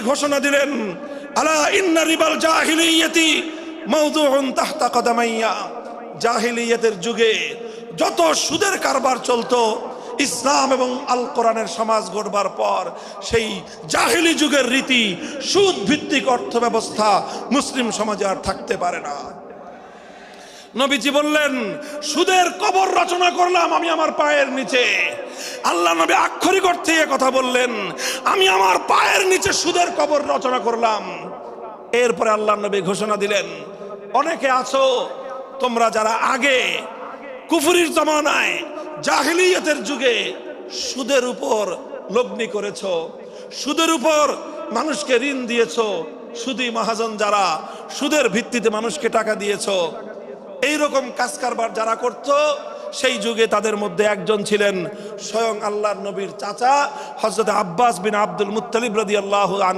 ঘোষণা দিলেন, আলা ইন্না রিবাল জাহিলিয়াতি মাওদুউন তাহতা কদামাইয়া। জাহিলিয়াতের যুগে যত সুদের কারবার চলতো, ইসলাম এবং আল কোরআনের সমাজ গড়বার পর সেই জাহিলি যুগের রীতি, সুদ ভিত্তিক অর্থ ব্যবস্থা মুসলিম সমাজে আর থাকতে পারে না। নবীজি বললেন, সুদের কবর রচনা করলাম আমি আমার পায়ের নিচে। আল্লাহ নবী আক্ষরিক অর্থে কথা বললেন, আমি আমার পায়ের নিচে সুদের কবর রচনা করলাম। এরপরে আল্লাহ নবী ঘোষণা দিলেন, অনেকে আছো তোমরা যারা আগে কুফরির জমানায় জাহিলিয়াতের যুগে সুদের উপর লগ্নি করেছো, সুদের উপর মানুষকে ঋণ দিয়েছো, সুদী মহাজন যারা সুদের ভিত্তিতে মানুষকে টাকা দিয়েছো, এইরকম কাজ কারবার যারা করত, সেই যুগে তাদের মধ্যে একজন ছিলেন স্বয়ং আল্লাহর নবীর চাচা হযরত আব্বাস বিন আব্দুল মুত্তালিব রাদিয়াল্লাহু আনহু।